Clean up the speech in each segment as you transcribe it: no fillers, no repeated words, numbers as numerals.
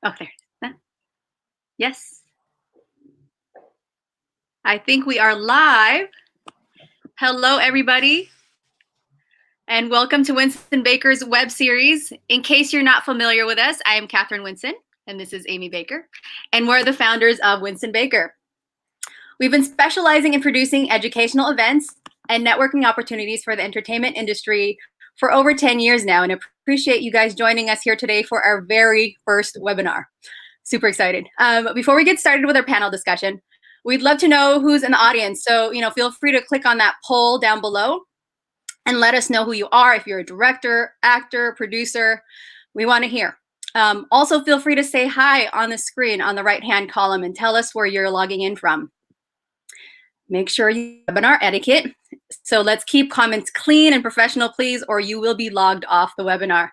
Oh, there. Yes. I think we are live. Hello, everybody, and welcome to Winston Baker's web series. In case you're not familiar with us, I am Catherine Winston, and this is Amy Baker, and we're the founders of Winston Baker. We've been specializing in producing educational events and networking opportunities for the entertainment industry for over 10 years now, and appreciate you guys joining us here today for our very first webinar. Super excited. Before we get started with our panel discussion, we'd love to know who's in the audience. So, feel free to click on that poll down below and let us know who you are. If you're a director, actor, producer, we want to hear. Also, feel free to say hi on the screen on the right-hand column and tell us where you're logging in from. Make sure you have webinar etiquette. So let's keep comments clean and professional, please, or you will be logged off the webinar.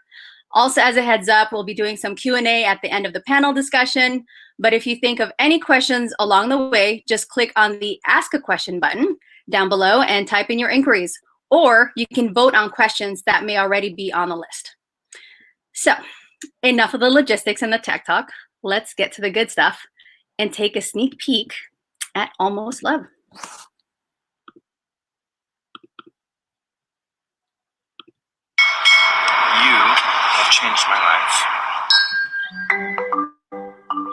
Also, as a heads up, we'll be doing some Q&A at the end of the panel discussion. But if you think of any questions along the way, just click on the Ask a Question button down below and type in your inquiries. Or you can vote on questions that may already be on the list. So enough of the logistics and the tech talk. Let's get to the good stuff and take a sneak peek at Almost Love. You have changed my life.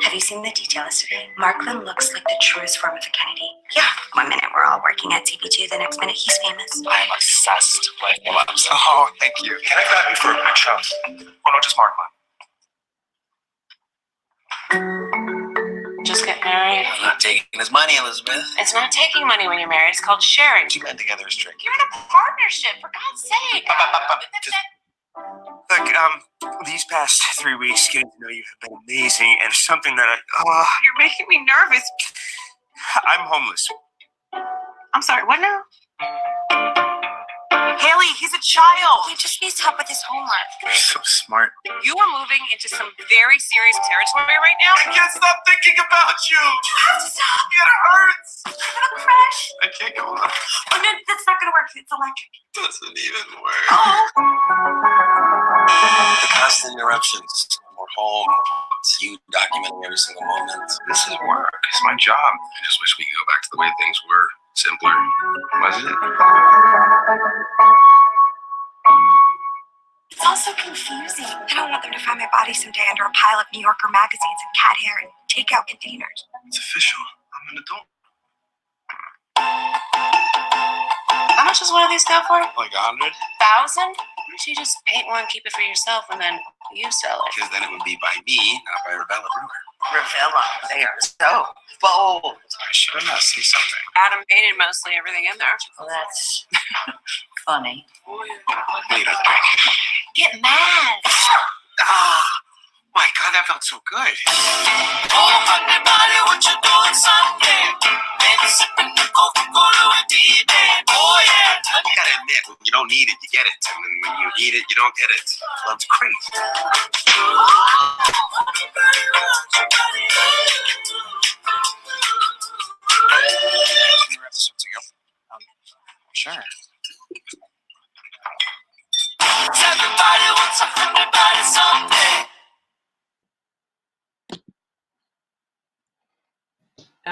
Have you seen the details today? Markland looks like the truest form of a Kennedy. Yeah, one minute we're all working at TV2, the next minute he's famous. I'm obsessed with Phillips. Oh, thank you. Can I grab you for a quick shot? Oh, no, just Markland. Just get married. I'm not taking his money, Elizabeth. It's not taking money when you're married. It's called sharing. Two men together is tricky. You're in a partnership, for God's sake. Look, these past 3 weeks, getting to know you have been amazing, and something that You're making me nervous. I'm homeless. I'm sorry, what now? Haley, he's a child. He just needs help with his homework. You're so smart. You are moving into some very serious territory right now. I can't stop thinking about you. You have to stop. It hurts. You're gonna crash. I can't go on. Oh, no, that's not gonna work. It's electric. Doesn't even work. The constant interruptions. We're home. It's you documenting every single moment. This is work. It's my job. I just wish we could go back to the way things were. Simpler, wasn't it? It's also confusing. I don't want them to find my body someday under a pile of New Yorker magazines and cat hair and takeout containers. It's official. I'm an adult. How much does one of these go for? Like 100? 1,000? Why don't you just paint one, keep it for yourself, and then you sell it? Because then it would be by me, not by Ravella Brewer. Ravella, they are so bold. I should have not say something. Adam painted mostly everything in there. Well, that's funny. Need a drink. Get mad. Ah, my God, that felt so good. Oh, honey, buddy, what you doing Sunday? Maybe sipping the Coca-Cola with D-Day. Oh, yeah. You gotta admit, when you don't need it, you get it. And then when you need it, you don't get it. Love's crazy. Sure. Everybody wants a hundred body someday.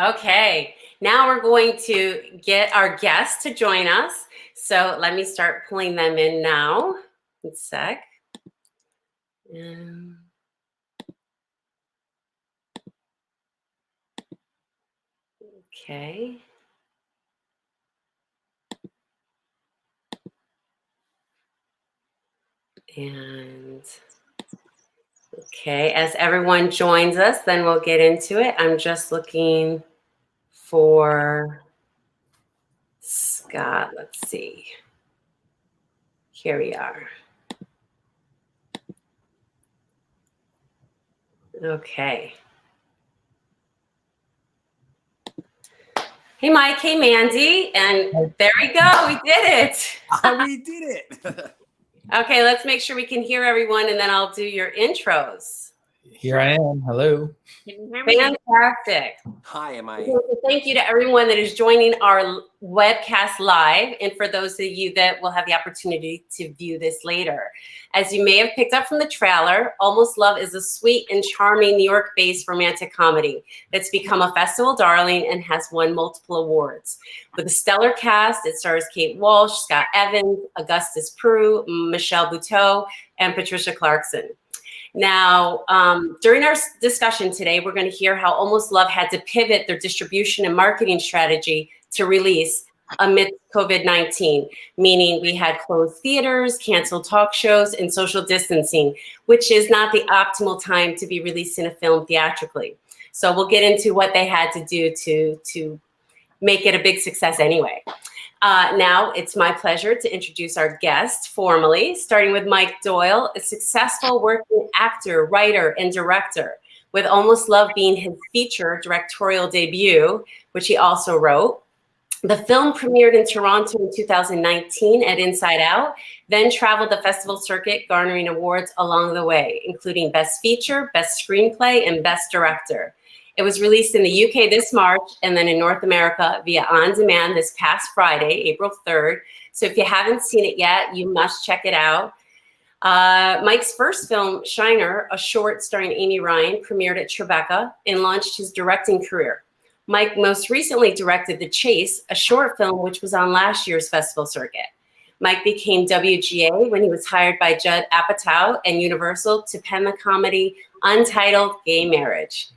Okay, now we're going to get our guests to join us. So let me start pulling them in now. One sec. Okay. And okay, as everyone joins us, then we'll get into it. I'm just looking for Scott. Let's see. Here we are. Okay. Hey, Mike. Hey, Mandy. And there we go. We did it. We did it. Okay, let's make sure we can hear everyone, and then I'll do your intros. Here I am. Hello. Can you hear me? Fantastic. Hi, am I? So thank you to everyone that is joining our webcast live, and for those of you that will have the opportunity to view this later. As you may have picked up from the trailer, Almost Love is a sweet and charming New York-based romantic comedy that's become a festival darling and has won multiple awards. With a stellar cast, it stars Kate Walsh, Scott Evans, Augustus Prue, Michelle Buteau, and Patricia Clarkson. Now, during our discussion today, we're going to hear how Almost Love had to pivot their distribution and marketing strategy to release amidst COVID-19, meaning we had closed theaters, canceled talk shows, and social distancing, which is not the optimal time to be releasing a film theatrically. So we'll get into what they had to do to make it a big success anyway. Now it's my pleasure to introduce our guest formally, starting with Mike Doyle, a successful working actor, writer, and director, with Almost Love being his feature directorial debut, which he also wrote. The film premiered in Toronto in 2019 at Inside Out, then traveled the festival circuit, garnering awards along the way, including Best Feature, Best Screenplay, and Best Director. It was released in the UK this March and then in North America via On Demand this past Friday, April 3rd. So if you haven't seen it yet, you must check it out. Mike's first film, Shiner, a short starring Amy Ryan, premiered at Tribeca and launched his directing career. Mike most recently directed The Chase, a short film which was on last year's festival circuit. Mike became WGA when he was hired by Judd Apatow and Universal to pen the comedy Untitled Gay Marriage.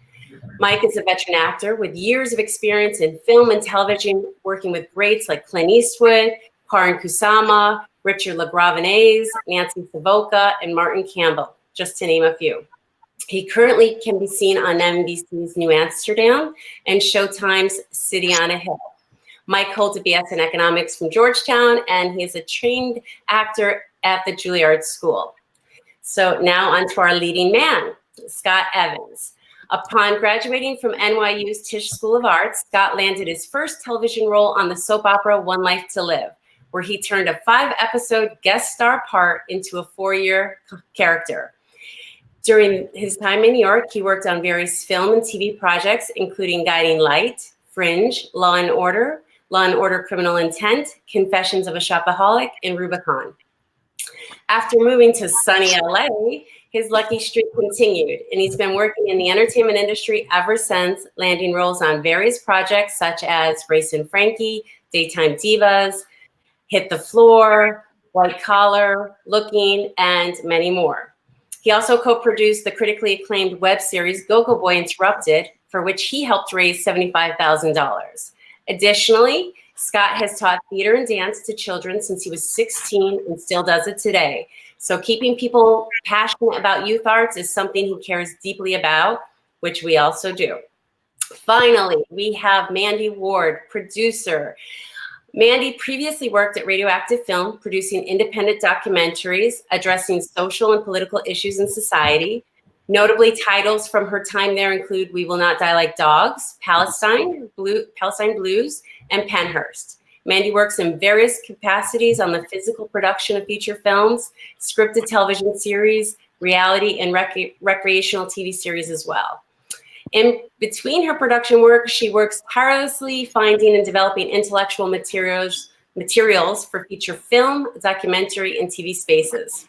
Mike is a veteran actor with years of experience in film and television, working with greats like Clint Eastwood, Karin Kusama, Richard LaGravenese, Nancy Savoca, and Martin Campbell, just to name a few. He currently can be seen on NBC's New Amsterdam and Showtime's City on a Hill. Mike holds a BS in economics from Georgetown, and he is a trained actor at the Juilliard School. So now on to our leading man, Scott Evans. Upon graduating from NYU's Tisch School of Arts, Scott landed his first television role on the soap opera One Life to Live, where he turned a 5-episode guest star part into a 4-year character. During his time in New York, he worked on various film and TV projects, including Guiding Light, Fringe, Law and Order Criminal Intent, Confessions of a Shopaholic, and Rubicon. After moving to sunny LA, his lucky streak continued, and he's been working in the entertainment industry ever since, landing roles on various projects such as Grace and Frankie, Daytime Divas, Hit the Floor, White Collar, Looking, and many more. He also co-produced the critically acclaimed web series Go-Go Boy Interrupted, for which he helped raise $75,000. Additionally, Scott has taught theater and dance to children since he was 16 and still does it today. So keeping people passionate about youth arts is something he cares deeply about, which we also do. Finally, we have Mandy Ward, producer. Mandy previously worked at Radioactive Film, producing independent documentaries addressing social and political issues in society. Notably, titles from her time there include We Will Not Die Like Dogs, Palestine Blues, and Pennhurst. Mandy works in various capacities on the physical production of feature films, scripted television series, reality, and recreational TV series as well. In between her production work, she works tirelessly finding and developing intellectual materials for feature film, documentary, and TV spaces.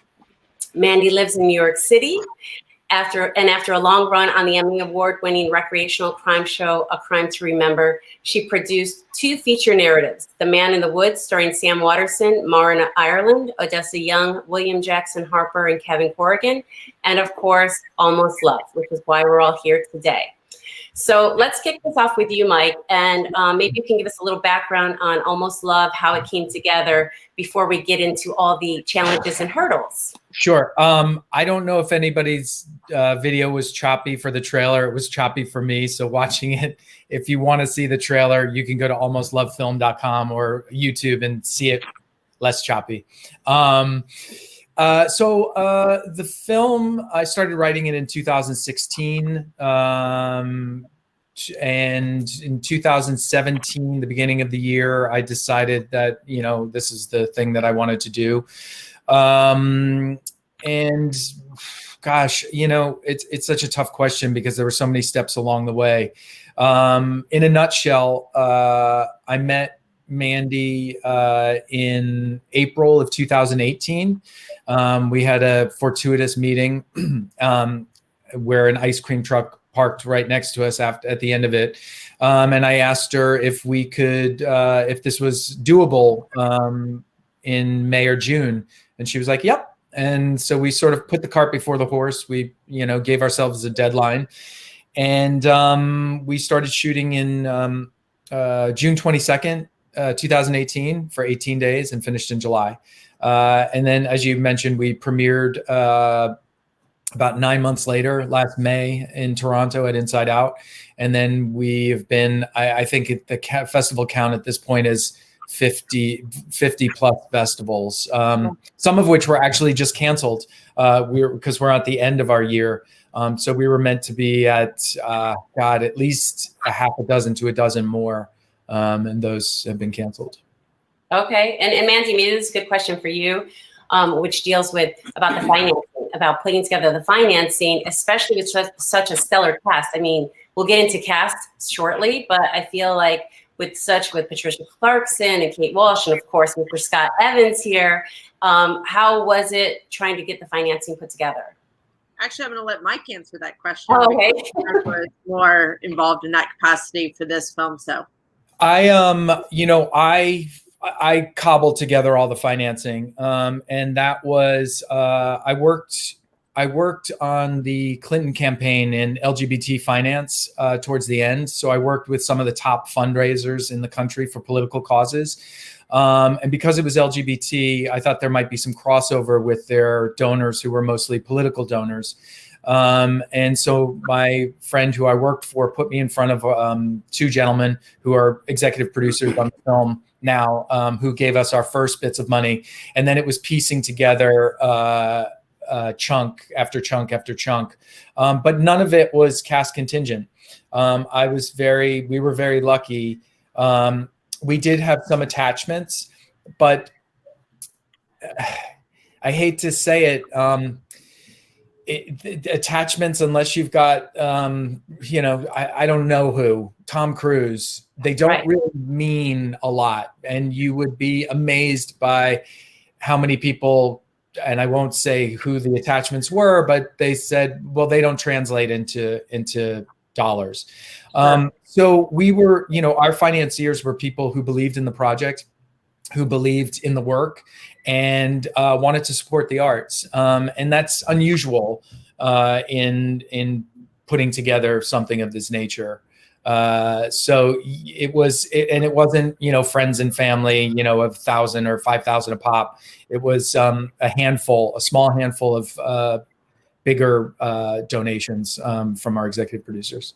Mandy lives in New York City. After a long run on the Emmy Award-winning recreational crime show, A Crime to Remember, she produced 2 feature narratives, The Man in the Woods, starring Sam Waterston, Mara Ireland, Odessa Young, William Jackson Harper, and Kevin Corrigan, and of course, Almost Love, which is why we're all here today. So let's kick this off with you, Mike, and maybe you can give us a little background on Almost Love, how it came together, before we get into all the challenges and hurdles. Sure. I don't know if anybody's video was choppy for the trailer. It was choppy for me. So watching it, if you want to see the trailer, you can go to almostlovefilm.com or YouTube and see it less choppy. So the film, I started writing it in 2016. And in 2017, the beginning of the year, I decided that, this is the thing that I wanted to do. And gosh, it's such a tough question because there were so many steps along the way. In a nutshell, I met Mandy in April of 2018. We had a fortuitous meeting where an ice cream truck parked right next to us at the end of it. And I asked her if we could, if this was doable in May or June. And she was like, yep. And so we sort of put the cart before the horse. We, gave ourselves a deadline. And we started shooting in June 22nd, 2018 for 18 days and finished in July. And then, as you mentioned, we premiered about 9 months later, last May in Toronto at Inside Out. And then we have been, I think the festival count at this point is 50 plus festivals, some of which were actually just canceled because we're at the end of our year. So we were meant to be at, at least a half a dozen to a dozen more. And those have been canceled. Okay. And Mandy, maybe this is a good question for you, which deals with about the financing, about putting together the financing, especially with such a stellar cast. I mean, we'll get into cast shortly, but I feel like with Patricia Clarkson and Kate Walsh, and of course, Mr. Scott Evans here, how was it trying to get the financing put together? Actually, I'm going to let Mike answer that question. Oh, okay. I was more involved in that capacity for this film, so. I cobbled together all the financing, and that was I worked on the Clinton campaign in LGBT finance towards the end. So I worked with some of the top fundraisers in the country for political causes. And because it was LGBT, I thought there might be some crossover with their donors who were mostly political donors. And so my friend who I worked for put me in front of two gentlemen who are executive producers on the film now, who gave us our first bits of money. And then it was piecing together chunk after chunk after chunk. But none of it was cast contingent. We were very lucky. We did have some attachments, but I hate to say it, attachments, unless you've got, I don't know who, Tom Cruise, they don't really mean a lot. And you would be amazed by how many people, and I won't say who the attachments were, but they said, well, they don't translate into dollars. So we were, our financiers were people who believed in the project, who believed in the work, and wanted to support the arts. And that's unusual in putting together something of this nature. So it wasn't, friends and family, of 1,000 or 5,000 a pop. It was a small handful of bigger donations from our executive producers.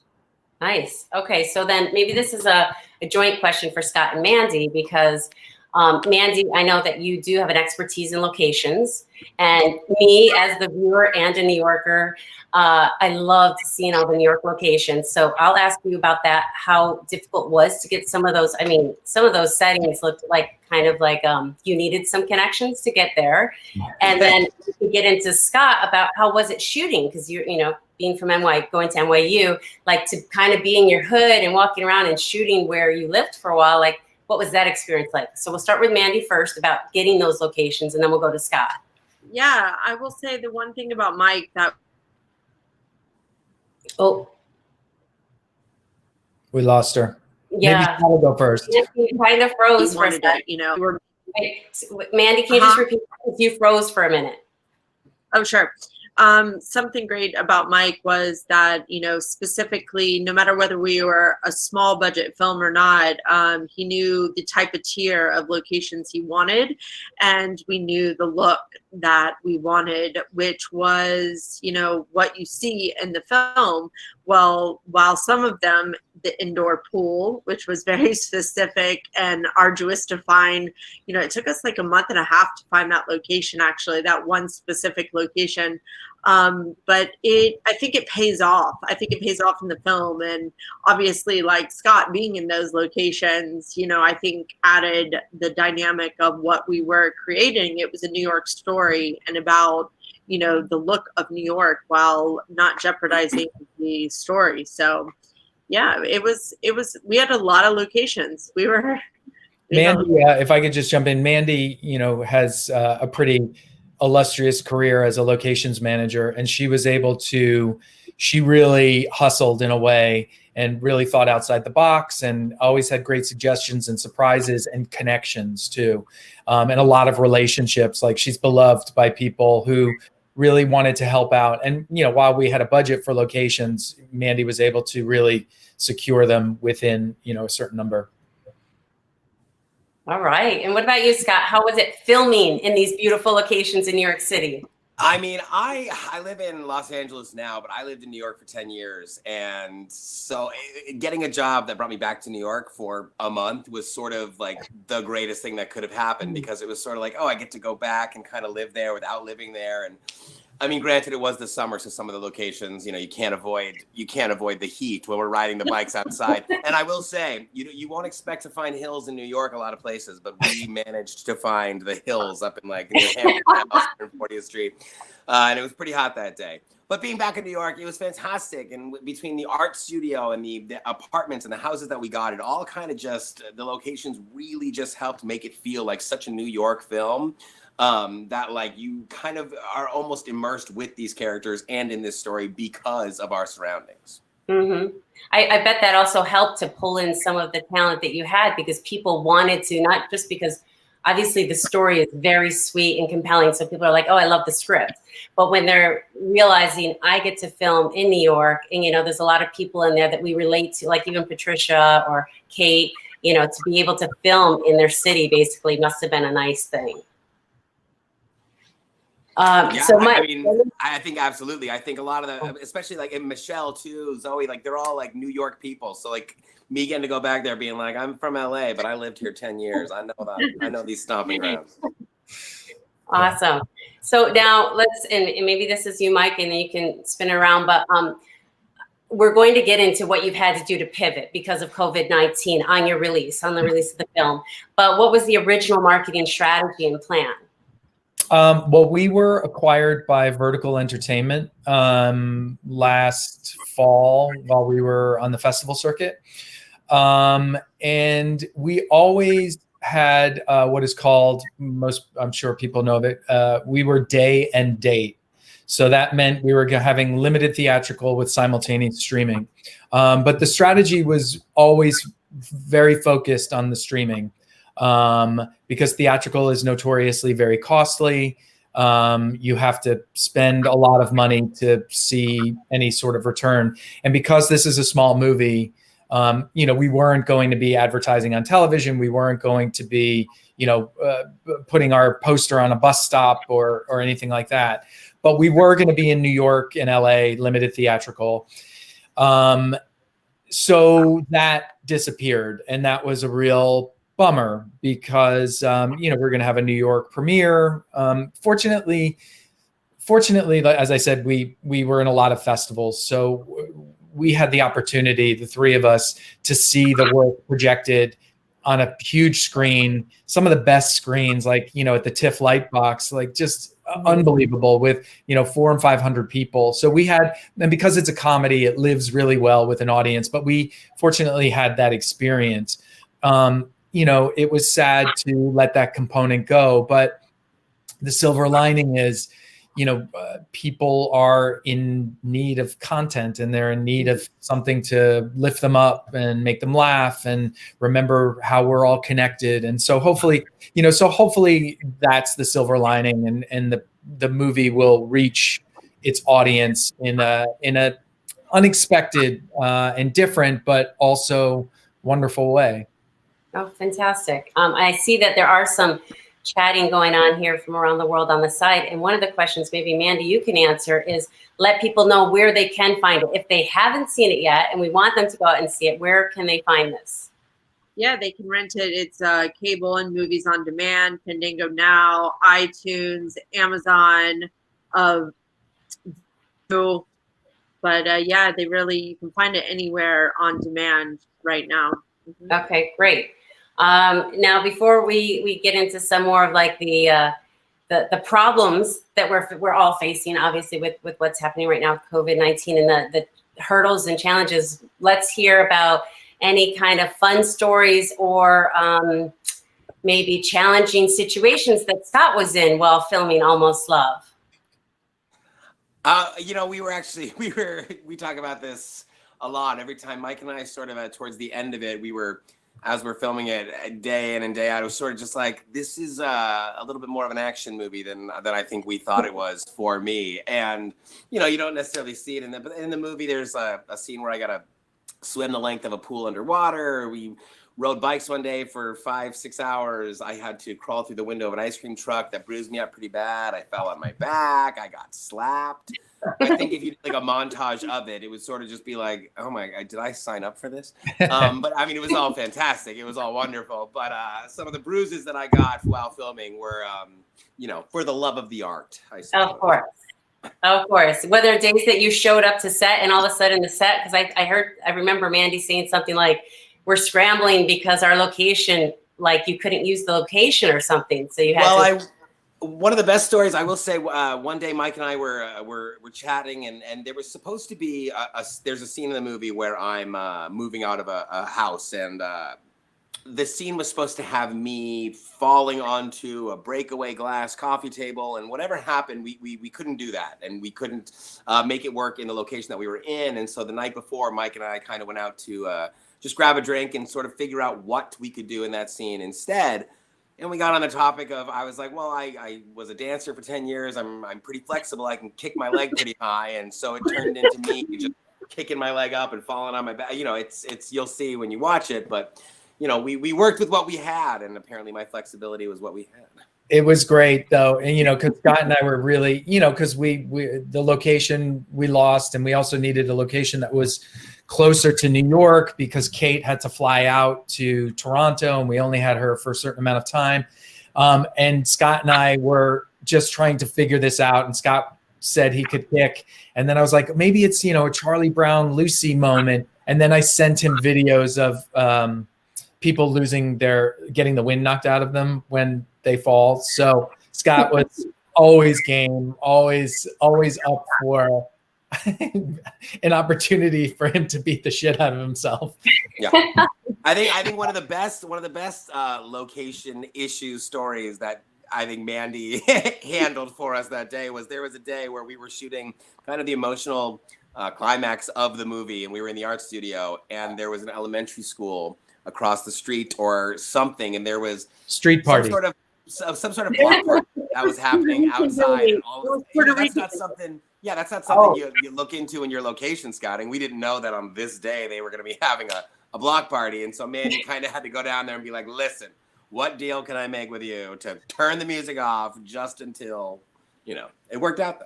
Nice. Okay, so then maybe this is a joint question for Scott and Mandy, because Mandy, I know that you do have an expertise in locations, and me as the viewer and a New Yorker, I love seeing all the New York locations. So I'll ask you about that, how difficult it was to get some of those. I mean, some of those settings looked like you needed some connections to get there. And then we get into Scott about how was it shooting? Because being from going to NYU, like to kind of be in your hood and walking around and shooting where you lived for a while, like what was that experience like? So we'll start with Mandy first about getting those locations, and then we'll go to Scott. Yeah, I will say the one thing about Mike that. Oh, we lost her. Yeah, maybe I'll go first. You kind of froze for a second. Mandy, can you just repeat? You froze for a minute. Oh, sure. Something great about Mike was that, specifically, no matter whether we were a small budget film or not, he knew the type of tier of locations he wanted, and we knew the look that we wanted, which was, what you see in the film. Well, while some of them the indoor pool, which was very specific and arduous to find. It took us like a month and a half to find that location, actually, that one specific location. But I think it pays off. I think it pays off in the film. And obviously, like Scott being in those locations, I think added the dynamic of what we were creating. It was a New York story and about, the look of New York while not jeopardizing the story. So yeah, we had a lot of locations. Mandy, if I could just jump in, Mandy, has a pretty illustrious career as a locations manager, and she really hustled in a way and really thought outside the box and always had great suggestions and surprises and connections too. And a lot of relationships. Like, she's beloved by people who really wanted to help out. And, while we had a budget for locations, Mandy was able to really secure them within, a certain number. All right. And what about you, Scott? How was it filming in these beautiful locations in New York City? I mean, I live in Los Angeles now, but I lived in New York for 10 years. And so getting a job that brought me back to New York for a month was sort of like the greatest thing that could have happened, because it was sort of like, oh, I get to go back and kind of live there without living there. And I mean, granted, it was the summer, so some of the locations, you can't avoid the heat when we're riding the bikes outside. And I will say, you won't expect to find hills in New York a lot of places, but we managed to find the hills up in like near Hampton House and 40th Street, and it was pretty hot that day. But being back in New York, it was fantastic. And between the art studio and the apartments and the houses that we got, it all kind of the locations really just helped make it feel like such a New York film. That like you kind of are almost immersed with these characters and in this story because of our surroundings. Mm-hmm. I bet that also helped to pull in some of the talent that you had, because people wanted to, not just because obviously the story is very sweet and compelling. So people are like, oh, I love the script. But when they're realizing I get to film in New York, and, there's a lot of people in there that we relate to, like even Patricia or Kate, to be able to film in their city basically must have been a nice thing. I think absolutely. I think a lot of the, especially like in Michelle too, Zoe, like they're all like New York people. So like me getting to go back there being like, I'm from LA, but I lived here 10 years. I know these stomping grounds. Awesome. So now and maybe this is you, Mike, and then you can spin around, but we're going to get into what you've had to do to pivot because of COVID-19 on the release of the film. But what was the original marketing strategy and plan? Well, we were acquired by Vertical Entertainment last fall while we were on the festival circuit. And we always had what is called, I'm sure people know of it, we were day and date. So that meant we were having limited theatrical with simultaneous streaming. But the strategy was always very focused on the streaming. Because theatrical is notoriously very costly. You have to spend a lot of money to see any sort of return. And because this is a small movie, we weren't going to be advertising on television. We weren't going to be, putting our poster on a bus stop or anything like that. But we were going to be in New York and LA, limited theatrical. So that disappeared. And that was a real bummer because, we're going to have a New York premiere. Fortunately, as I said, we were in a lot of festivals. So we had the opportunity, the three of us, to see the work projected on a huge screen, some of the best screens, like, at the TIFF Lightbox, like just unbelievable with, 400 and 500 people. So we had, and because it's a comedy, it lives really well with an audience, but we fortunately had that experience. It was sad to let that component go, but the silver lining is, people are in need of content and they're in need of something to lift them up and make them laugh and remember how we're all connected. And so hopefully that's the silver lining, and the movie will reach its audience in a unexpected and different, but also wonderful way. Oh, fantastic. I see that there are some chatting going on here from around the world on the site. And one of the questions, maybe Mandy, you can answer, is let people know where they can find it. If they haven't seen it yet and we want them to go out and see it, where can they find this? Yeah, they can rent it. It's cable and movies on demand, Fandango Now, iTunes, Amazon, Google. But yeah, you can find it anywhere on demand right now. Mm-hmm. Okay, great. Now, before we get into some more of like the problems that we're all facing, obviously with what's happening right now with COVID-19 and the hurdles and challenges, let's hear about any kind of fun stories or maybe challenging situations that Scott was in while filming Almost Love. We talk about this a lot. Every time Mike and I sort of towards the end of it, as we're filming it day in and day out, it was sort of just like, this is a little bit more of an action movie than I think we thought it was for me. And, you don't necessarily see it but in the movie, there's a scene where I got to swim the length of a pool underwater. We rode bikes one day for 5-6 hours. I had to crawl through the window of an ice cream truck that bruised me up pretty bad. I fell on my back. I got slapped. I think if you did like a montage of it, it would sort of just be like, oh my God, did I sign up for this? But I mean, it was all fantastic. It was all wonderful. But some of the bruises that I got while filming were, for the love of the art, I suppose. Of course. Of course. Were there days that you showed up to set and all of a sudden the set, because I remember Mandy saying something like, we're scrambling because our location, like you couldn't use the location or something. So you had one of the best stories, I will say, one day Mike and I were chatting and there was supposed to be there's a scene in the movie where I'm moving out of a house, and the scene was supposed to have me falling onto a breakaway glass coffee table, and whatever happened, we couldn't do that, and we couldn't make it work in the location that we were in. And so the night before, Mike and I kind of went out to just grab a drink and sort of figure out what we could do in that scene instead. And we got on the topic of, I was like, well, I was a dancer for 10 years. I'm pretty flexible. I can kick my leg pretty high. And so it turned into me just kicking my leg up and falling on my back. It's you'll see when you watch it. But, we worked with what we had. And apparently my flexibility was what we had. It was great though. And, because Scott and I were really, because we the location we lost, and we also needed a location that was closer to New York because Kate had to fly out to Toronto and we only had her for a certain amount of time. And Scott and I were just trying to figure this out. And Scott said he could kick. And then I was like, maybe it's, a Charlie Brown Lucy moment. And then I sent him videos of people getting the wind knocked out of them when they fall. So Scott was always game, always up for an opportunity for him to beat the shit out of himself. Yeah, I think one of the best location issue stories that I think Mandy handled for us that day was, there was a day where we were shooting kind of the emotional climax of the movie, and we were in the art studio, and there was an elementary school across the street or something, and there was street party, some sort of block party that was happening outside. And all that's not something. Yeah, that's not something you look into in your location scouting. We didn't know that on this day they were going to be having a block party. And so, man, you kind of had to go down there and be like, listen, what deal can I make with you to turn the music off just until, it worked out though.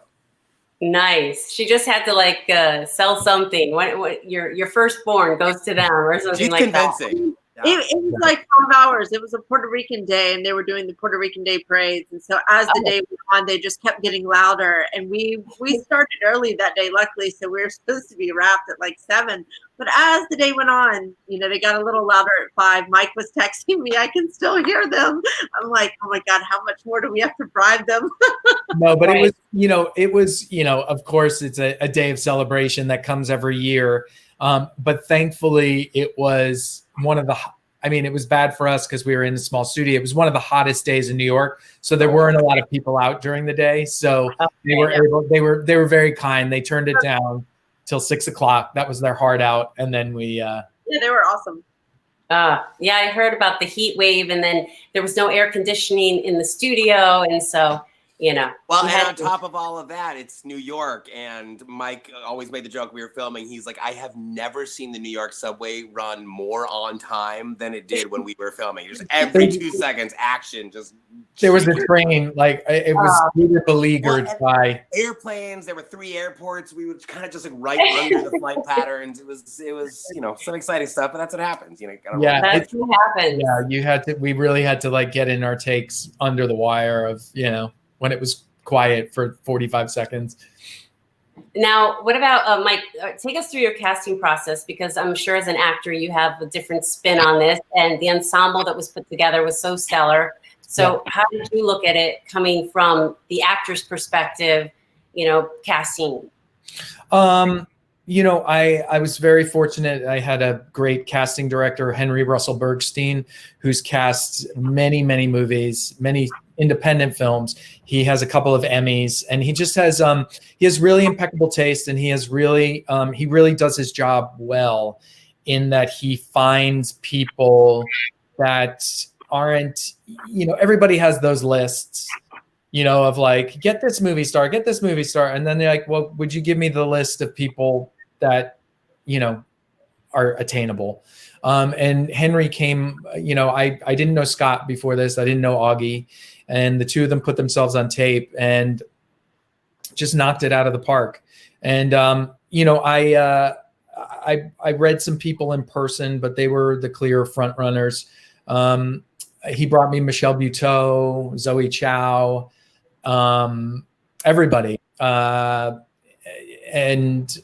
Nice. She just had to sell something. What your firstborn goes to them or something. She's like convincing. That. It was like 12 hours. It was a Puerto Rican day, and they were doing the Puerto Rican Day parades. And so as the day went on, they just kept getting louder. And we started early that day, luckily. So we were supposed to be wrapped at like 7. But as the day went on, they got a little louder at 5. Mike was texting me, I can still hear them. I'm like, oh my God, how much more do we have to bribe them? No, but it was, of course, it's a day of celebration that comes every year. But thankfully, it was it was bad for us because we were in a small studio. It was one of the hottest days in New York, so there weren't a lot of people out during the day. So they were very kind. They turned it down till 6 o'clock. That was their heart out, and then we. They were awesome. Yeah, I heard about the heat wave, and then there was no air conditioning in the studio, and so you know. Well, you and had on top of all of that, it's New York, and Mike always made the joke we were filming. He's like, I have never seen the New York subway run more on time than it did when we were filming. Just every 2 seconds, action. Just There was a train, like it was we were beleaguered by airplanes. There were 3 airports. We would kind of just like right under the flight patterns. It was you know, some exciting stuff, but that's what happens. You know, yeah, that's what happens. yeah. We really had to like get in our takes under the wire of, you know, when it was quiet for 45 seconds. Now, what about Mike? Take us through your casting process, because I'm sure as an actor you have a different spin on this, and the ensemble that was put together was so stellar. So, how did you look at it coming from the actor's perspective? You know, casting. You know, I was very fortunate. I had a great casting director, Henry Russell Bergstein, who's cast many movies, many independent films. He has a couple of Emmys, and he just has he has really impeccable taste, and he really does his job well, in that he finds people that aren't, you know, everybody has those lists, you know, of like, get this movie star, and then they're like, well, would you give me the list of people that, you know, are attainable? And Henry came, you know, I didn't know Scott before this. I didn't know Augie, and the two of them put themselves on tape and just knocked it out of the park. And, you know, I read some people in person, but they were the clear front runners. He brought me Michelle Buteau, Zoe Chow, everybody. And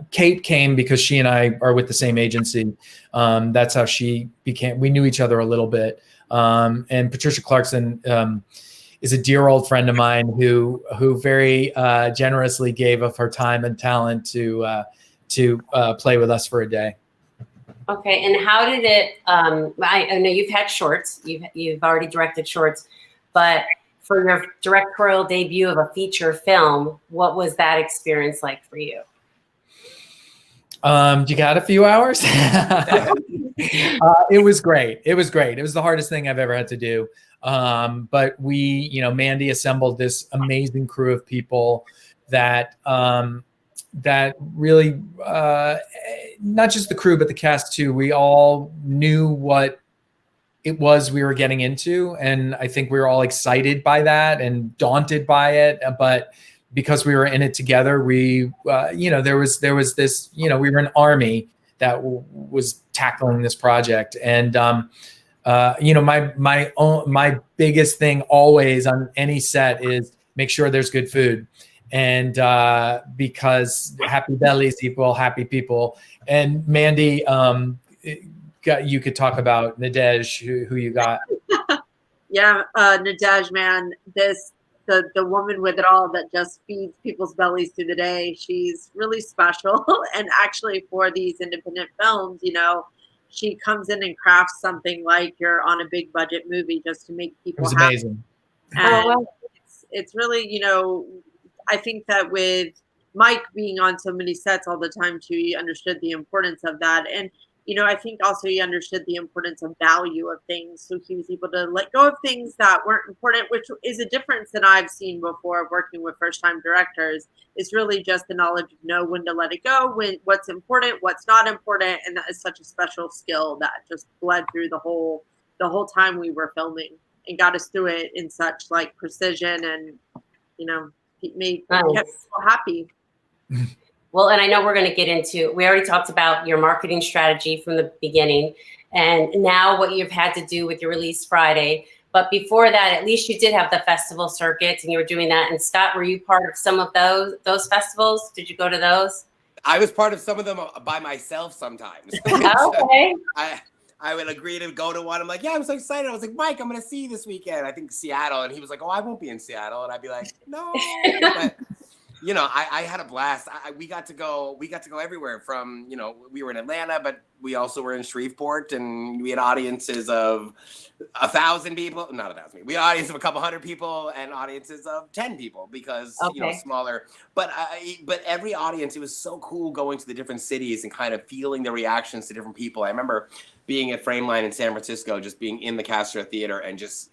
Kate came because she and I are with the same agency. That's how we knew each other a little bit. And Patricia Clarkson is a dear old friend of mine who very generously gave of her time and talent to play with us for a day. Okay, and how did it? I know you've had shorts. You've already directed shorts, but for your directorial debut of a feature film, what was that experience like for you? You got a few hours? It was great. It was the hardest thing I've ever had to do. But we, you know, Mandy assembled this amazing crew of people that really, not just the crew, but the cast too. We all knew what it was we were getting into. And I think we were all excited by that and daunted by it. But because we were in it together, we, you know, there was this, you know, we were an army that was tackling this project. And, you know, my biggest thing always on any set is make sure there's good food. And because happy bellies equal happy people. And Mandy, you could talk about Nadej, who you got. Yeah, Nadej, man, the woman with it all that just feeds people's bellies through the day. She's really special. And actually for these independent films, you know, she comes in and crafts something like you're on a big budget movie just to make people happy. Amazing. And it's really, you know, I think that with Mike being on so many sets all the time too, he understood the importance of that. And, you know, I think also he understood the importance of value of things. So he was able to let go of things that weren't important, which is a difference that I've seen before working with first-time directors. It's really just the knowledge of know when to let it go, when what's important, what's not important. And that is such a special skill that just bled through the whole time we were filming and got us through it in such like precision, and, you know, kept people happy. Well, and I know we're going to get into, we already talked about your marketing strategy from the beginning, and now what you've had to do with your release Friday. But before that, at least you did have the festival circuits and you were doing that. And Scott, were you part of some of those festivals? Did you go to those? I was part of some of them by myself sometimes. Okay. I would agree to go to one. I'm like, yeah, I'm so excited. I was like, Mike, I'm going to see you this weekend. I think Seattle. And he was like, oh, I won't be in Seattle. And I'd be like, no. But, you know, I had a blast. We got to go everywhere from, you know, we were in Atlanta, but we also were in Shreveport, and we had audiences of 1,000 people, not 1,000 people. We had an audience of a couple hundred people and audiences of 10 people because, you know, smaller. But every audience, it was so cool going to the different cities and kind of feeling the reactions to different people. I remember being at Frameline in San Francisco, just being in the Castro Theater and just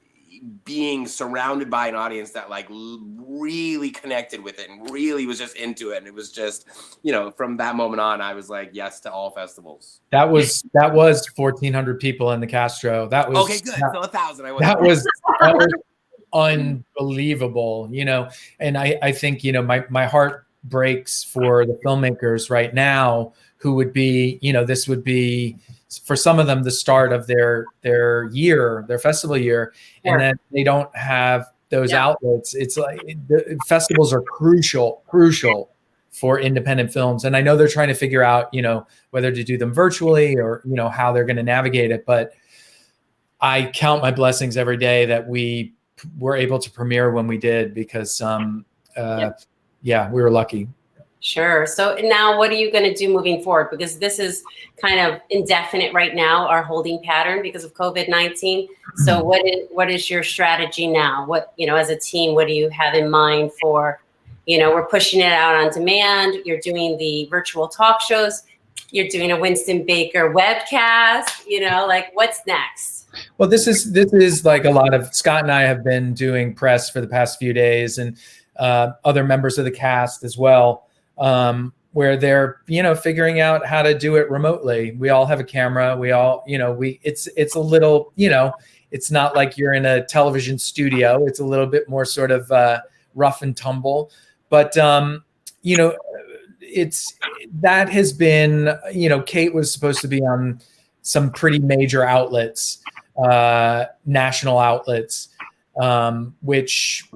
being surrounded by an audience that like really connected with it and really was just into it. And it was just, you know, from that moment on, I was like, yes to all festivals. That was 1,400 people in the Castro. That was okay. Good. So 1,000. That was unbelievable, you know. And I think, you know, my heart breaks for the filmmakers right now who would be, you know, this would be for some of them the start of their year, their festival year, and then they don't have those outlets. It's like the festivals are crucial for independent films, and I know they're trying to figure out, you know, whether to do them virtually or, you know, how they're going to navigate it. But I count my blessings every day that we were able to premiere when we did, because yeah, we were lucky. Sure. So now what are you going to do moving forward? Because this is kind of indefinite right now, our holding pattern because of COVID-19. So what is your strategy now? What, you know, as a team, what do you have in mind for, you know, we're pushing it out on demand. You're doing the virtual talk shows. You're doing a Winston Baker webcast, you know, like what's next? Well, this is like a lot of, Scott and I have been doing press for the past few days, and other members of the cast as well. Where they're, you know, figuring out how to do it remotely. We all have a camera. We all, you know, it's a little, you know, it's not like you're in a television studio. It's a little bit more sort of rough and tumble. But, you know, that has been, you know, Kate was supposed to be on some pretty major outlets, national outlets, which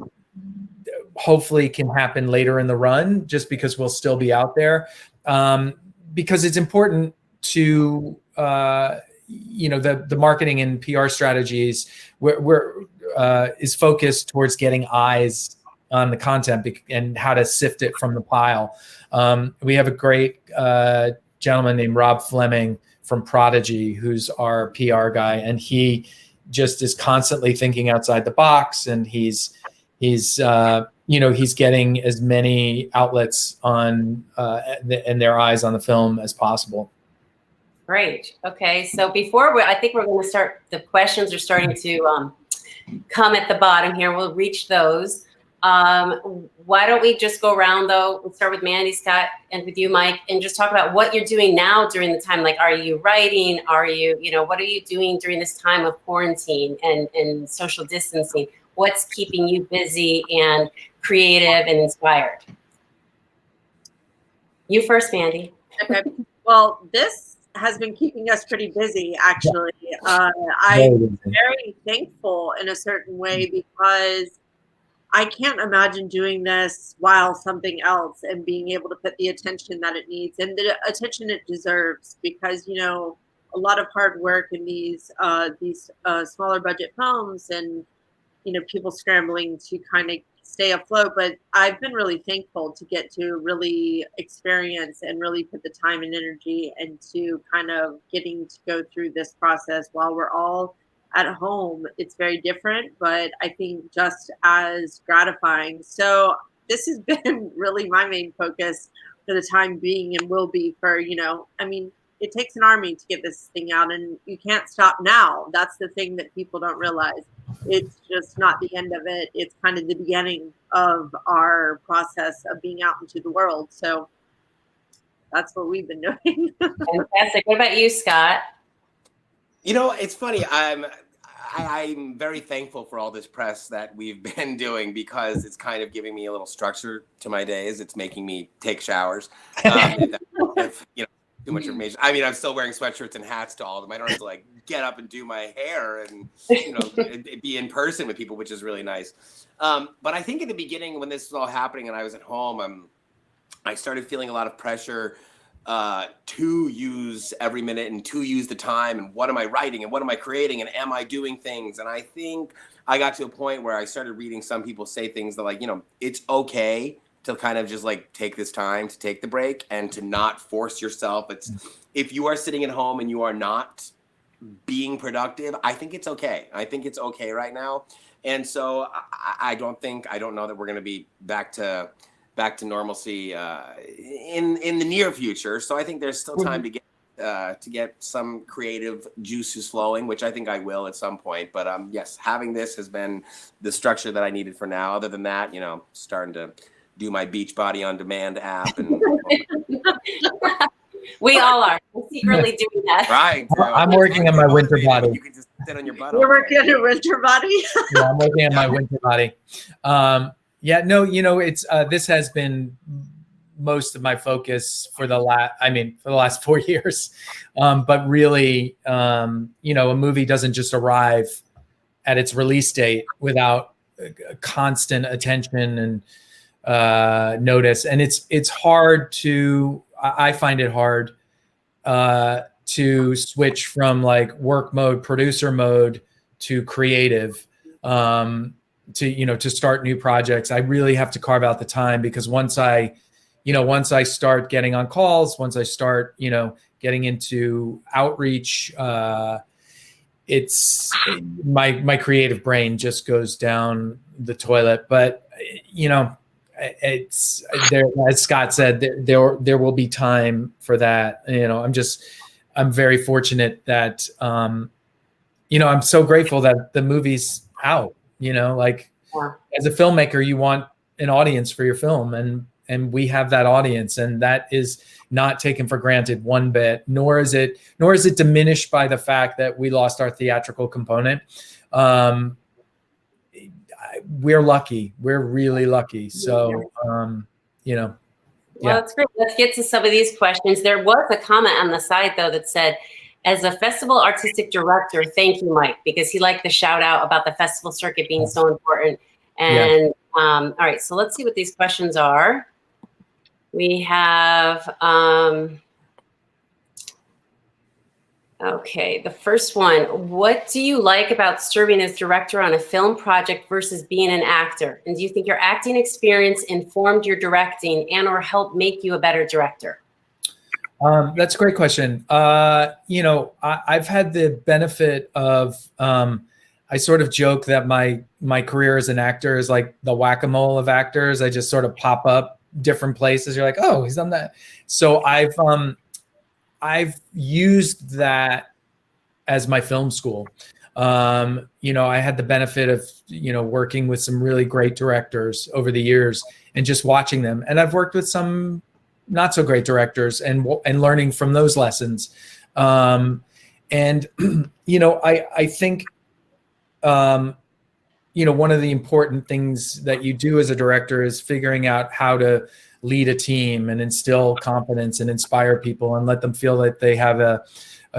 hopefully can happen later in the run, just because we'll still be out there. Because it's important to, you know, the marketing and PR strategies is focused towards getting eyes on the content and how to sift it from the pile. We have a great gentleman named Rob Fleming from Prodigy, who's our PR guy, and he just is constantly thinking outside the box, and he's you know, he's getting as many outlets on and their eyes on the film as possible. Great. Okay. So before I think we're going to start, the questions are starting to come at the bottom here. We'll reach those. Why don't we just go around though? We'll start with Mandy, Scott, and with you, Mike, and just talk about what you're doing now during the time. Like, are you writing? Are you, you know, what are you doing during this time of quarantine and social distancing? What's keeping you busy and creative and inspired? You first, Mandy. Okay. Well, this has been keeping us pretty busy, actually. I'm very thankful in a certain way, because I can't imagine doing this while something else and being able to put the attention that it needs and the attention it deserves, because, you know, a lot of hard work in these smaller budget films, and, you know, people scrambling to kind of stay afloat. But I've been really thankful to get to really experience and really put the time and energy into kind of getting to go through this process while we're all at home. It's very different, but I think just as gratifying. So this has been really my main focus for the time being, and will be for, you know, I mean, it takes an army to get this thing out, and you can't stop now. That's the thing that people don't realize. It's just not the end of it. It's kind of the beginning of our process of being out into the world. So that's what we've been doing. Fantastic. What about you, Scott? You know, it's funny. I'm very thankful for all this press that we've been doing, because it's kind of giving me a little structure to my days. It's making me take showers. If, you know, too much information. I mean, I'm still wearing sweatshirts and hats to all of them. I don't have to like get up and do my hair and, you know, be in person with people, which is really nice. But I think in the beginning, when this was all happening and I was at home, I started feeling a lot of pressure to use every minute and to use the time, and what am I writing and what am I creating and am I doing things? And I think I got to a point where I started reading some people say things that, like, you know, it's okay to kind of just like take this time to take the break and to not force yourself. It's, if you are sitting at home and you are not being productive, I think it's okay. I think it's okay right now. And so I don't know that we're going to be back to normalcy in the near future. So I think there's still time to get some creative juices flowing, which I think I will at some point. But yes, having this has been the structure that I needed for now. Other than that, starting to do my Beachbody on Demand app, and we all are. We're secretly doing that. right. I'm working on my winter body. You can just sit on your butt. You're working on your winter body. Yeah, I'm working on my winter body. It's this has been most of my focus for the last 4 years. But really, a movie doesn't just arrive at its release date without constant attention and notice. And it's hard I find it hard to switch from like work mode, producer mode to creative, to start new projects. I really have to carve out the time, because once I start getting on calls, once I start, getting into outreach, it's my creative brain just goes down the toilet. But, it's there, as Scott said, there will be time for that. I'm very fortunate that, I'm so grateful that the movie's out, as a filmmaker, you want an audience for your film, and we have that audience, and that is not taken for granted one bit, nor is it diminished by the fact that we lost our theatrical component. We're lucky. We're really lucky. So, Well, that's great. Let's get to some of these questions. There was a comment on the side, though, that said, as a festival artistic director, thank you, Mike, because he liked the shout out about the festival circuit being so important. And all right, so let's see what these questions are. We have, okay, the first one. What do you like about serving as director on a film project versus being an actor? And do you think your acting experience informed your directing and or helped make you a better director? That's a great question. I've had the benefit of, I sort of joke that my career as an actor is like the whack-a-mole of actors. I just sort of pop up different places. You're like, oh, he's done that. So I've used that as my film school. I had the benefit of, working with some really great directors over the years and just watching them. And I've worked with some not so great directors and learning from those lessons. I think, one of the important things that you do as a director is figuring out how to lead a team and instill confidence and inspire people and let them feel that they have a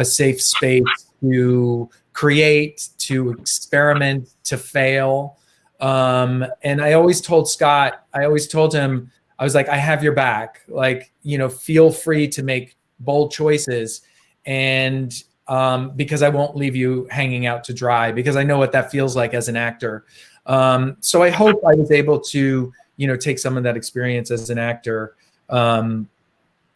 safe space to create, to experiment, to fail. And I always told Scott, I was like, I have your back. Like, feel free to make bold choices. And because I won't leave you hanging out to dry, because I know what that feels like as an actor. So I hope I was able to, take some of that experience as an actor. And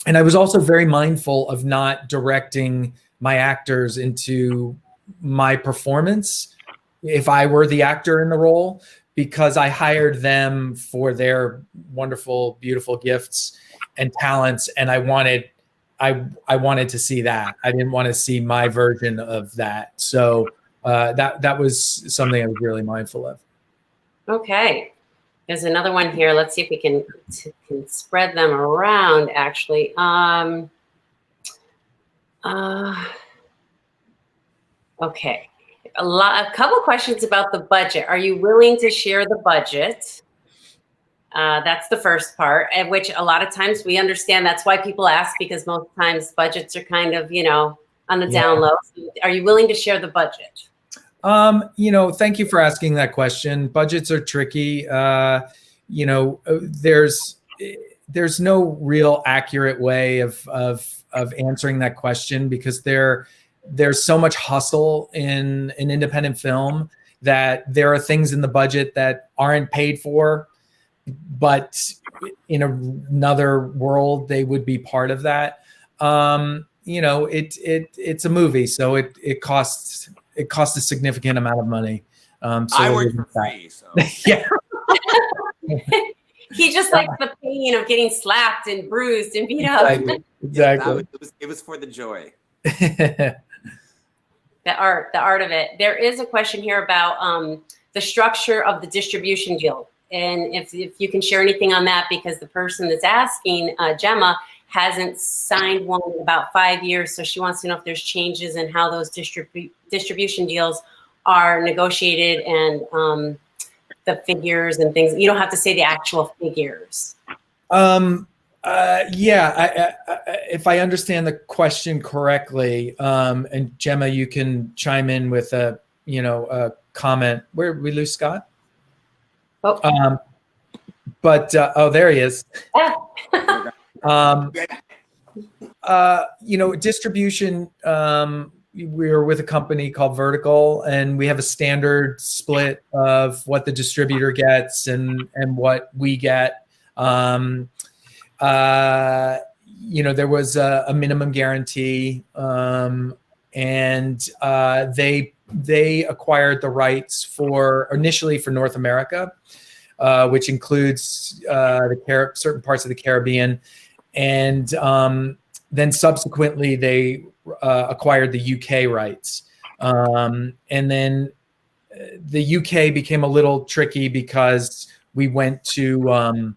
I was also very mindful of not directing my actors into my performance if I were the actor in the role, because I hired them for their wonderful, beautiful gifts and talents. And I wanted to see that. I didn't want to see my version of that. So that was something I was really mindful of. Okay. There's another one here. Let's see if we can spread them around, actually. Okay. A couple questions about the budget. Are you willing to share the budget? That's the first part, at which a lot of times we understand that's why people ask, because most times budgets are kind of, on the down low. So are you willing to share the budget? Thank you for asking that question. Budgets are tricky. There's no real accurate way of answering that question, because there's so much hustle in an independent film that there are things in the budget that aren't paid for, but in another world they would be part of that. It's a movie, so it costs a significant amount of money. So I work for free, so yeah. He just likes the pain of getting slapped and bruised and beat up. Exactly. it was for the joy. The art of it. There is a question here about the structure of the distribution deal. And if you can share anything on that, because the person that's asking, Gemma, hasn't signed one in about 5 years. So she wants to know if there's changes in how those distribution deals are negotiated and the figures and things. You don't have to say the actual figures. Yeah, if I understand the question correctly, and Gemma, you can chime in with a comment. Where did we lose Scott? Oh. Oh, there he is. Distribution. We're with a company called Vertical, and we have a standard split of what the distributor gets and what we get. There was a minimum guarantee, and they acquired the rights initially for North America, which includes certain parts of the Caribbean, and then subsequently they acquired the UK rights, and then the UK became a little tricky because we went to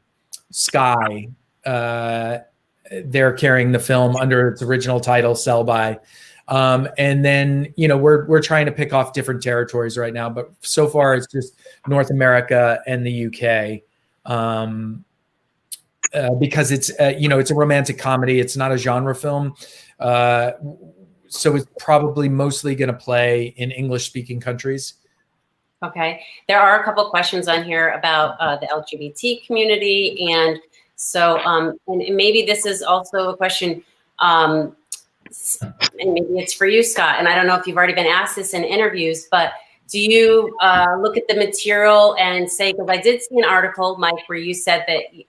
Sky. They're carrying the film under its original title, Sell By. And then, we're trying to pick off different territories right now, but so far it's just North America and the UK. Because it's a romantic comedy. It's not a genre film. So it's probably mostly going to play in English speaking countries. Okay. There are a couple questions on here about the LGBT community. And so, and maybe this is also a question, and maybe it's for you, Scott. And I don't know if you've already been asked this in interviews, but do you look at the material and say, because I did see an article, Mike, where you said that you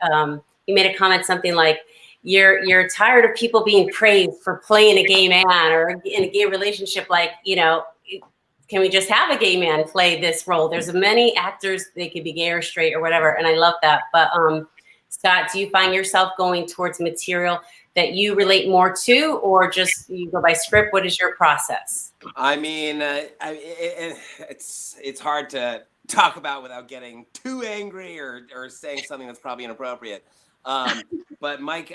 made a comment, something like, you're tired of people being praised for playing a gay man or in a gay relationship. Like, can we just have a gay man play this role? There's many actors, they could be gay or straight or whatever. And I love that. But Scott, do you find yourself going towards material that you relate more to, or just you go by script? What is your process? I mean, it's hard to talk about without getting too angry or saying something that's probably inappropriate. But Mike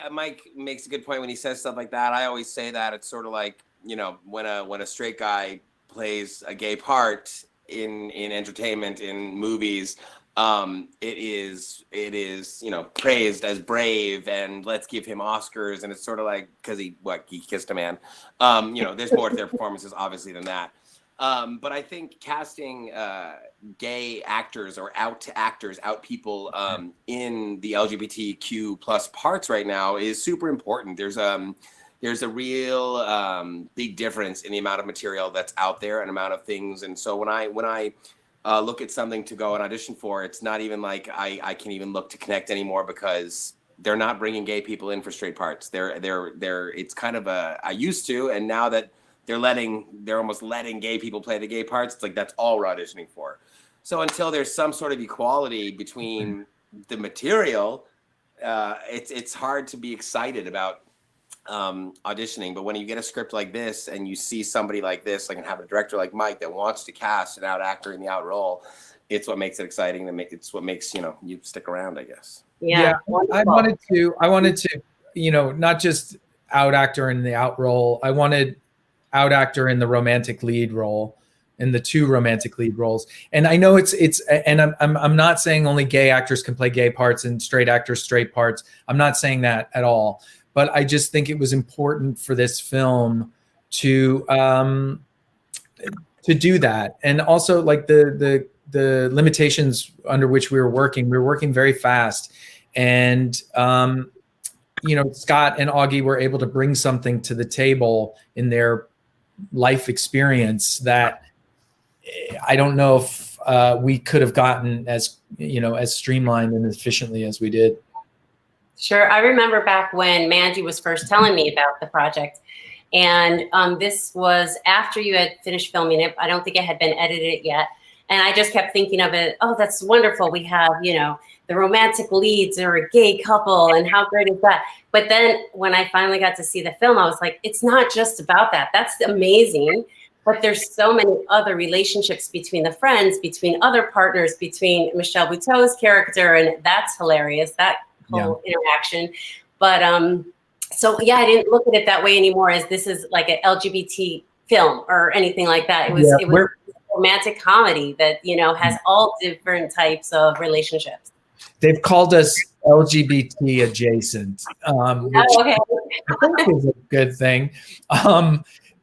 makes a good point when he says stuff like that. I always say that it's sort of like, when a straight guy plays a gay part in entertainment, in movies, it is praised as brave, and let's give him Oscars. And it's sort of like, because he kissed a man. There's more to their performances obviously than that. But I think casting gay actors or out people in the LGBTQ plus parts right now is super important. There's a real big difference in the amount of material that's out there and amount of things. And so when I look at something to go and audition for, it's not even like I can even look to connect anymore, because they're not bringing gay people in for straight parts. It's kind of I used to, and now that they're almost letting gay people play the gay parts, it's like that's all we're auditioning for. So until there's some sort of equality between the material, it's hard to be excited about auditioning. But when you get a script like this and you see somebody like this, like, and have a director like Mike that wants to cast an out actor in the out role, it's what makes it exciting. It's what makes you stick around, I guess. Yeah. I wanted to not just out actor in the out role. I wanted out actor in the romantic lead role, in the two romantic lead roles. And I know it's and I'm not saying only gay actors can play gay parts and straight actors straight parts. I'm not saying that at all. But I just think it was important for this film to do that. And also, like, the limitations under which we were working very fast. And Scott and Augie were able to bring something to the table in their life experience that I don't know if we could have gotten as streamlined and efficiently as we did. Sure. I remember back when Mandy was first telling me about the project, and this was after you had finished filming it. I don't think it had been edited yet. And I just kept thinking of it, oh, that's wonderful. We have, the romantic leads or a gay couple, and how great is that? But then when I finally got to see the film, I was like, it's not just about that. That's amazing. But there's so many other relationships between the friends, between other partners, between Michelle Buteau's character, and that's hilarious, that whole interaction. But so yeah, I didn't look at it that way anymore, as this is like an LGBT film or anything like that. It was a romantic comedy that has all different types of relationships. They've called us LGBT adjacent, which okay. I think is a good thing,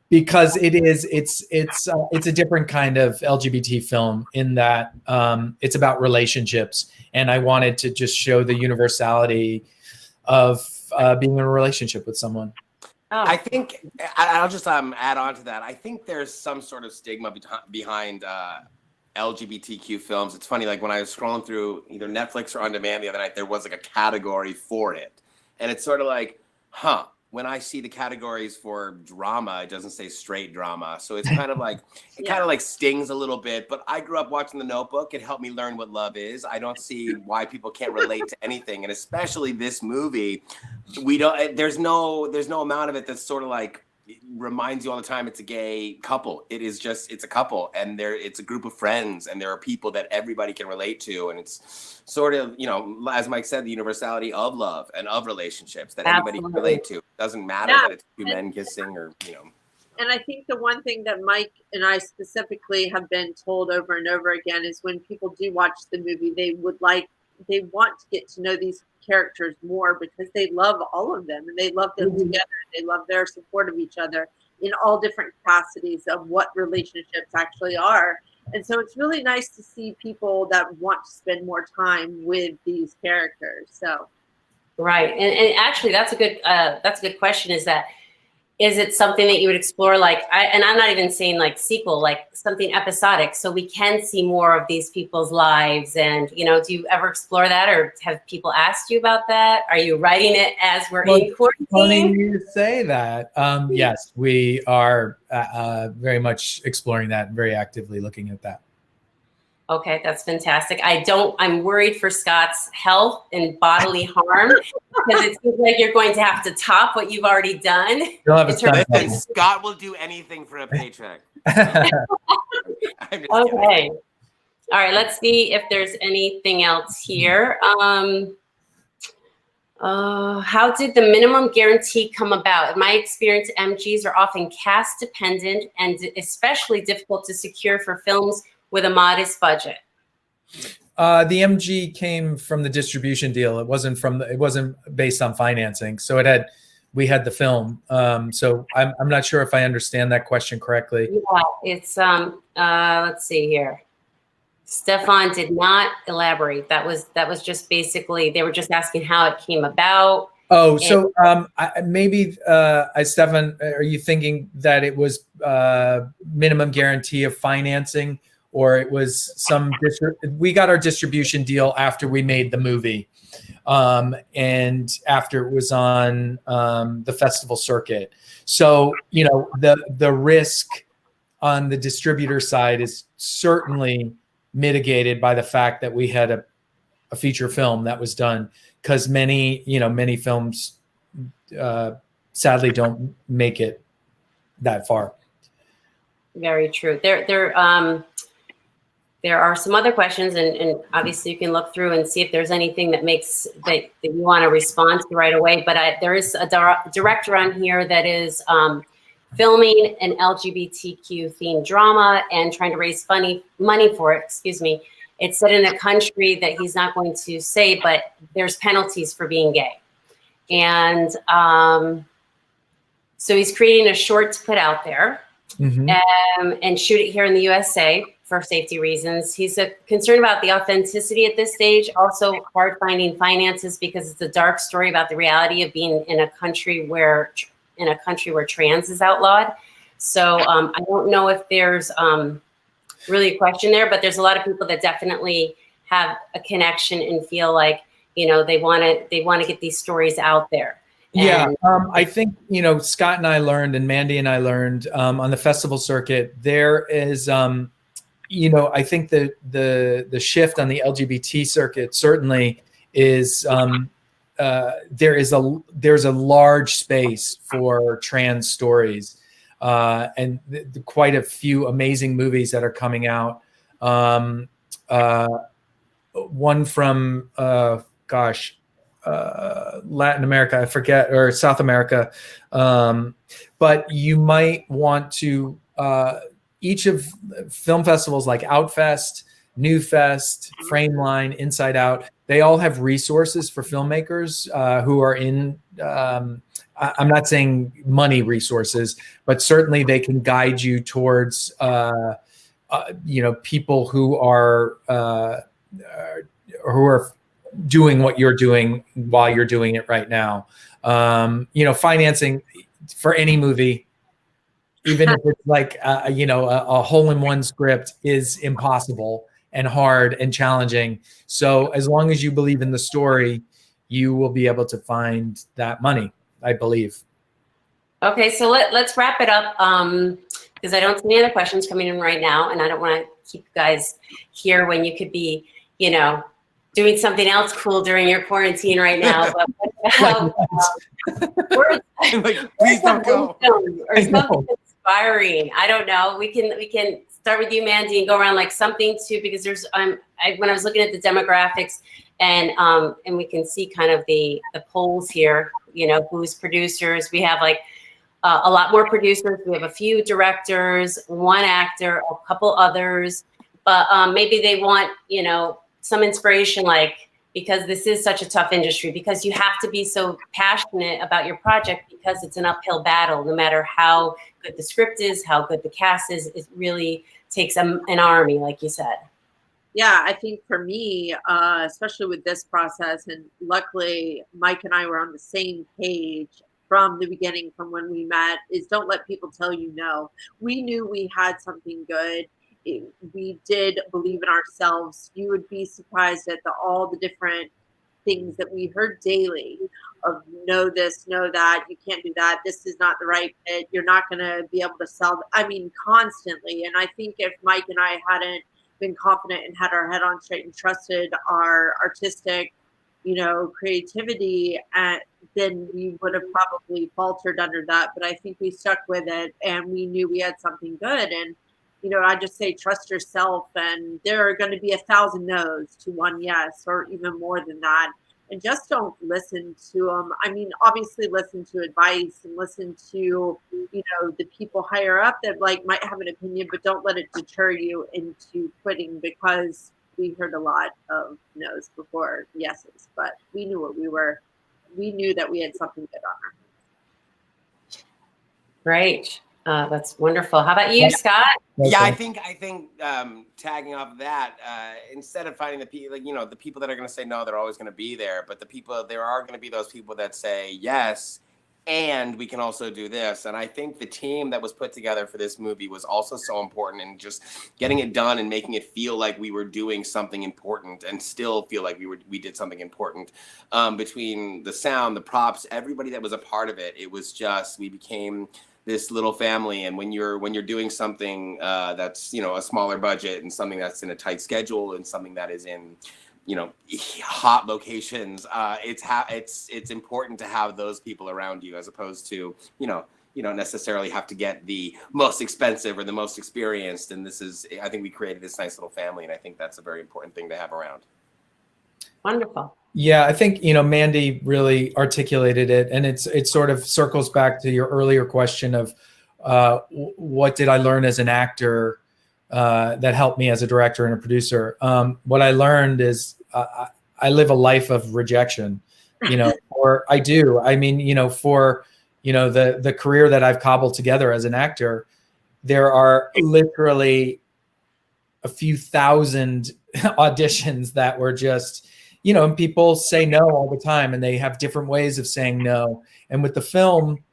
because it's a different kind of LGBT film in that it's about relationships, and I wanted to just show the universality of being in a relationship with someone. I think I'll just add on to that. I think there's some sort of stigma behind LGBTQ films. It's funny, like when I was scrolling through either Netflix or On Demand the other night, there was like a category for it. And it's sort of like, when I see the categories for drama, it doesn't say straight drama. So it's kind of like, it kind of like stings a little bit. But I grew up watching The Notebook. It helped me learn what love is. I don't see why people can't relate to anything. And especially this movie, there's no amount of it that's sort of like, it reminds you all the time it's a gay couple. It's a couple, and it's a group of friends, and there are people that everybody can relate to, and it's sort of, as Mike said, the universality of love and of relationships that anybody can relate to. It doesn't matter that it's two men kissing or. And I think the one thing that Mike and I specifically have been told over and over again is when people do watch the movie, they want to get to know these characters more because they love all of them, and they love them together. They love their support of each other in all different capacities of what relationships actually are. And so it's really nice to see people that want to spend more time with these characters. So, right, and actually, that's a good question. Is it something that you would explore, and I'm not even saying like sequel, like something episodic, so we can see more of these people's lives? And, do you ever explore that, or have people asked you about that? Are you writing it as we're in quarantine? Funny you say that. Yes, we are very much exploring that and very actively looking at that. Okay, that's fantastic. I'm worried for Scott's health and bodily harm because it seems like you're going to have to top what you've already done. Listen, Scott will do anything for a paycheck. Okay. All right, let's see if there's anything else here. How did the minimum guarantee come about? In my experience, MGs are often cast dependent and especially difficult to secure for films with a modest budget. The MG came from the distribution deal. It wasn't based on financing. So we had the film. So I'm not sure if I understand that question correctly. Yeah, it's let's see here. Stefan did not elaborate. That was just basically, they were just asking how it came about. Oh, so maybe Stefan, are you thinking that it was minimum guarantee of financing? Or it was we got our distribution deal after we made the movie, and after it was on the festival circuit. So, the risk on the distributor side is certainly mitigated by the fact that we had a feature film that was done, because many films sadly don't make it that far. Very true. There are some other questions, and obviously you can look through and see if there's anything that you want to respond to right away. But there is a director on here that is filming an LGBTQ themed drama and trying to raise money for it. Excuse me. It's set in a country that he's not going to say, but there's penalties for being gay. And so he's creating a short to put out there and shoot it here in the USA. For safety reasons. He's concerned about the authenticity at this stage, also hard finding finances because it's a dark story about the reality of being in a country where trans is outlawed. So I don't know if there's really a question there, but there's a lot of people that definitely have a connection and feel like, they want to get these stories out there. I think, Scott and I learned, and Mandy and I learned on the festival circuit, there is you know, I think that the shift on the LGBT circuit certainly is there's a large space for trans stories, and quite a few amazing movies that are coming out. One from Latin America, I forget, or South America, but you might want to each of film festivals like Outfest, New Fest, Frameline, Inside Out, they all have resources for filmmakers who are in, I'm not saying money resources, but certainly they can guide you towards, you know, people who are doing what you're doing while you're doing it right now. You know, financing for any movie, even if it's like, you know, a hole-in-one script is impossible and hard and challenging. So as long as you believe in the story, you will be able to find that money, I believe. Okay, so let's wrap it up because I don't see any other questions coming in right now, and I don't want to keep you guys here when you could be, you know, doing something else cool during your quarantine right now. But Like, please don't go. Or something inspiring. I don't know. We can start with you, Mandy, and go around like something too, because there's when I was looking at the demographics and we can see kind of the polls here. You know, who's producers? We have like a lot more producers. We have a few directors, one actor, a couple others, but maybe they want, you know, some inspiration, like, because this is such a tough industry, because you have to be so passionate about your project, because it's an uphill battle. No matter how good the script is, how good the cast is, it really takes an army, like you said. Yeah, I think for me, especially with this process, and luckily Mike and I were on the same page from the beginning, from when we met, is don't let people tell you no. We knew we had something good. We did believe in ourselves. You would be surprised at all the different things that we heard daily of know this, know that, you can't do that, this is not the right fit, you're not going to be able to sell. I mean, constantly. And I think if Mike and I hadn't been confident and had our head on straight and trusted our artistic, you know, creativity, then we would have probably faltered under that. But I think we stuck with it, and we knew we had something good. And you know, I just say trust yourself, and there are going to be 1,000 no's to one yes, or even more than that. And just don't listen to them. I mean, obviously listen to advice and listen to, you know, the people higher up that like might have an opinion, but don't let it deter you into quitting, because we heard a lot of no's before yeses, but we knew what we knew that we had something good on our hands. Great. That's wonderful. How about you, Scott? Yeah, I think tagging off of that, instead of finding the people, like, you know, the people that are going to say no, they're always going to be there. But there are going to be those people that say yes, and we can also do this. And I think the team that was put together for this movie was also so important, and just getting it done and making it feel like we were doing something important, and still feel like we did something important. Between the sound, the props, everybody that was a part of it, it was just, we became this little family. And when you're doing something that's, you know, a smaller budget, and something that's in a tight schedule, and something that is in, you know, hot locations, it's important to have those people around you, as opposed to, you know, you don't necessarily have to get the most expensive or the most experienced. And I think we created this nice little family, and I think that's a very important thing to have around. Wonderful. Yeah, I think, you know, Mandy really articulated it, and it sort of circles back to your earlier question of what did I learn as an actor that helped me as a director and a producer. What I learned is I live a life of rejection, you know, or I do. I mean, you know, for, you know, the career that I've cobbled together as an actor, there are literally a few thousand auditions that were just, you know, and people say no all the time, and they have different ways of saying no. And with the film,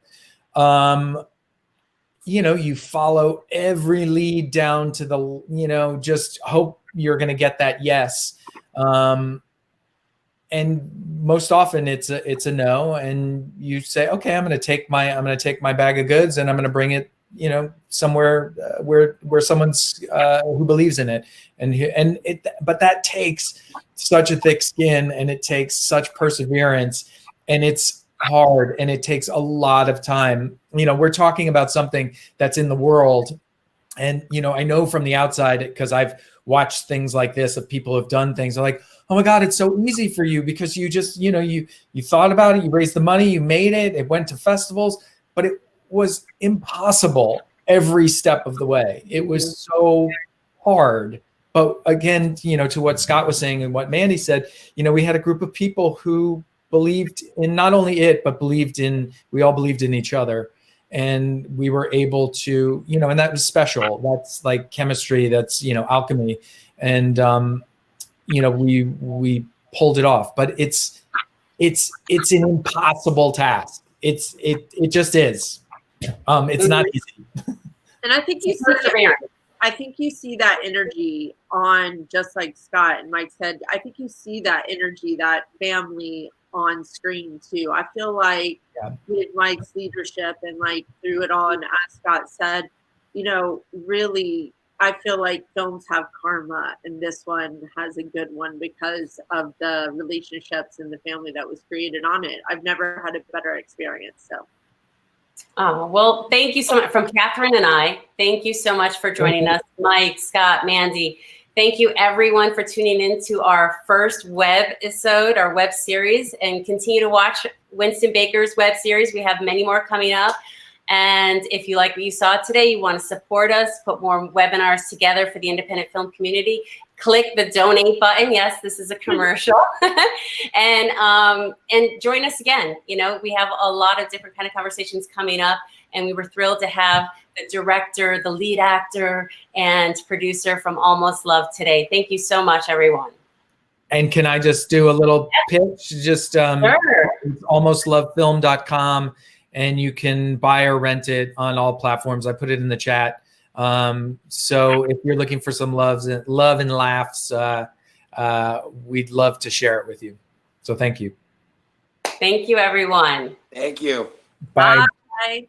you know, you follow every lead down to the, you know, just hope you're going to get that yes. And most often it's a no, and you say, okay, I'm going to take my bag of goods, and I'm going to bring it you know, somewhere where someone's who believes in it, but that takes such a thick skin, and it takes such perseverance, and it's hard, and it takes a lot of time. You know, we're talking about something that's in the world, and you know, I know from the outside, because I've watched things like this of people who've done things. They're like, oh my God, it's so easy for you because you just, you know, you thought about it, you raised the money, you made it, it went to festivals, but it was impossible every step of the way. It was so hard. But again, you know, to what Scott was saying and what Mandy said, you know, we had a group of people who believed in not only it, but we all believed in each other. And we were able to, you know, and that was special. That's like chemistry, that's, you know, alchemy. And, you know, we pulled it off, but it's an impossible task. It just is. It's not easy. And I think you see that energy on, just like Scott and Mike said, I think you see that energy, that family on screen too. I feel like with Mike's leadership and like through it all, and as Scott said, you know, really, I feel like films have karma, and this one has a good one because of the relationships and the family that was created on it. I've never had a better experience. So. Oh, well, thank you so much from Catherine and I. Thank you so much for joining us, Mike, Scott, Mandy. Thank you everyone for tuning in to our first web-isode, our web series, and continue to watch Winston Baker's web series. We have many more coming up. And if you like what you saw today, you want to support us, put more webinars together for the independent film community, click the donate button. Yes, this is a commercial. and join us again. You know, we have a lot of different kind of conversations coming up, and we were thrilled to have the director, the lead actor, and producer from Almost Love today. Thank you so much, everyone. And can I just do a little pitch? Just Sure. It's almostlovefilm.com, and you can buy or rent it on all platforms. I put it in the chat. So if you're looking for some love and laughs, we'd love to share it with you. So thank you. Thank you, everyone. Thank you. Bye. Bye.